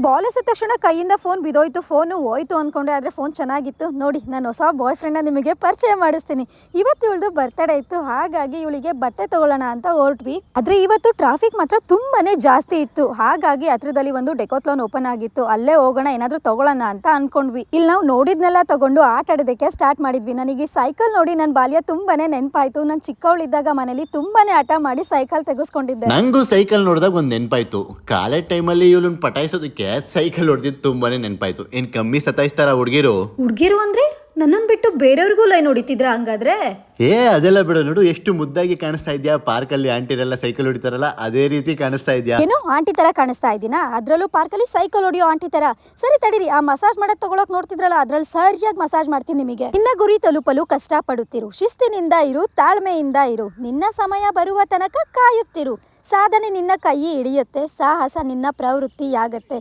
Ball ಎಸೆದ ತಕ್ಷಣ ಕೈಯಿಂದ ಫೋನ್ ಬಿದೋಯ್ತು, ಫೋನು ಹೋಯ್ತು ಅಂದ್ಕೊಂಡೆ. ಆದರೆ ಫೋನ್ ಚೆನ್ನಾಗಿತ್ತು. ನೋಡಿ, ನಾನು ಹೊಸ ಬಾಯ್ ಫ್ರೆಂಡ್ನ ನಿಮಗೆ ಪರಿಚಯ ಮಾಡಿಸ್ತೀನಿ. ಇವತ್ತು ಇವಳದು ಬರ್ತಡೇ ಇತ್ತು, ಹಾಗಾಗಿ ಇವಳಿಗೆ ಬಟ್ಟೆ ತಗೊಳ್ಳೋಣ ಅಂತ ಹೊರಟ್ವಿ. ಆದರೆ ಇವತ್ತು ಟ್ರಾಫಿಕ್ ಮಾತ್ರ ತುಂಬಾನೇ ಜಾಸ್ತಿ ಇತ್ತು. ಹಾಗಾಗಿ ಹತ್ರದಲ್ಲಿ ಒಂದು ಡೆಕೋತ್ಲಾನ್ ಓಪನ್ ಆಗಿತ್ತು, ಅಲ್ಲೇ ಹೋಗೋಣ, ಏನಾದರೂ ತಗೊಳ್ಳೋಣ ಅಂತ ಅನ್ಕೊಂಡ್ವಿ. ಇಲ್ಲಿ ನಾವು ನೋಡಿದ್ನೆಲ್ಲ ತಗೊಂಡು ಆಟ ಆಡೋದಕ್ಕೆ ಸ್ಟಾರ್ಟ್ ಮಾಡಿದ್ವಿ. ನನಗೆ ಸೈಕಲ್ ನೋಡಿ ನನ್ನ ಬಾಲ್ಯ ತುಂಬಾನೇ ನೆನಪಾಯ್ತು. ನಾನು ಚಿಕ್ಕವಳಿದ್ದಾಗ ಮನೇಲಿ ತುಂಬಾನೇ ಆಟ ಮಾಡಿ ಸೈಕಲ್ ತೆಗೆಸ್ಕೊಂಡಿದ್ದೆ. ನಂಗೂ ಸೈಕಲ್ ನೋಡಿದಾಗ ಒಂದು ನೆನಪಾಯ್ತು. ಕಾಲೇಜ್ ಟೈಮಲ್ಲಿ ಇವಳನ್ನ ಪಟಾಯಿಸೋದಕ್ಕೆ ಸೈಕಲ್ ಹೊಡೆದಿದ್ದು ತುಂಬಾನೇ ನೆನಪಾಯ್ತು. ಏನ್ ಕಮ್ಮಿ ಸತಾಯಿಸ್ತಾರ ಹುಡುಗಿರು ಅಂದ್ರೆ ನನ್ನನ್ನು ಬಿಟ್ಟು ಬೇರೆಯವ್ರಿಗೂ ಲೈನ್ ಹೊಡಿತಿದ್ರ ಹಂಗಾದ್ರೆ? ಅದೆಲ್ಲ ಬಿಡು. ನೋಡು ಎಷ್ಟು ಮುದ್ದಾಗಿ ಕಾಣಿಸ್ತಾ ಇದ್ಯಾ. ಪಾರ್ಕಲ್ಲಿ ಆಂಟಿರೆಲ್ಲ ಸೈಕಲ್ ಹೊಡಿತಾರಲ್ಲ ಅದೇ ರೀತಿ ಕಾಣಿಸ್ತಾ ಇದ್ಯಾ. ಏನು ಆಂಟಿ ತರ ಕಾಣಿಸ್ತಾ ಇದ್ದೀನಾ? ಅದ್ರಲ್ಲೂ ಪಾರ್ಕಲ್ಲಿ ಸೈಕಲ್ ಹೊಡಿಯೋ ಆಂಟಿ ತರ. ಸರಿ ತಡೀರಿ, ಆ ಮಸಾಜ್ ಮಾಡೋದ್ ತಗೊಳಕ್ ನೋಡ್ತಿದ್ರಲ್ಲ, ಅದ್ರಲ್ಲಿ ಸರಿಯಾಗಿ ಮಸಾಜ್ ಮಾಡ್ತೀನಿ ನಿಮಗೆ. ನಿನ್ನ ಗುರಿ ತಲುಪಲು ಕಷ್ಟ ಪಡುತ್ತಿರು, ಶಿಸ್ತಿನಿಂದ ಇರು, ತಾಳ್ಮೆಯಿಂದ ಇರು, ನಿನ್ನ ಸಮಯ ಬರುವ ತನಕ ಕಾಯುತ್ತಿರು. ಸಾಧನೆ ನಿನ್ನ ಕೈ ಹಿಡಿಯುತ್ತೆ, ಸಾಹಸ ನಿನ್ನ ಪ್ರವೃತ್ತಿಯಾಗತ್ತೆ.